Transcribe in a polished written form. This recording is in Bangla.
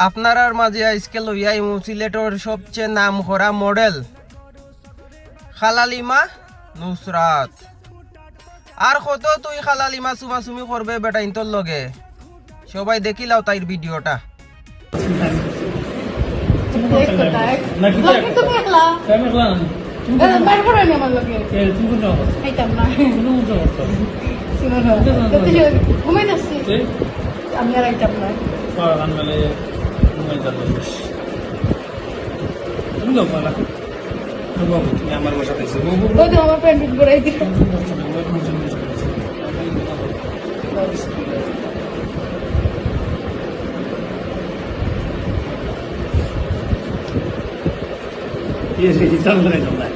আপনারার মাঝে আজকে লইয়াই সিলেটের সবচেয়ে নাম করা মডেল খালালিমা নুসরাত। আর কত তুই খালালিমা চুমাচুমি করবে বেটা ইন্তর লগে, সবাই দেখিলাও তাইর ভিডিওটা। আমি আর আইতাম না আমার বাসা পাইছি আমার প্যান্ট পরাই দিল হিসাব লাগাইতাম না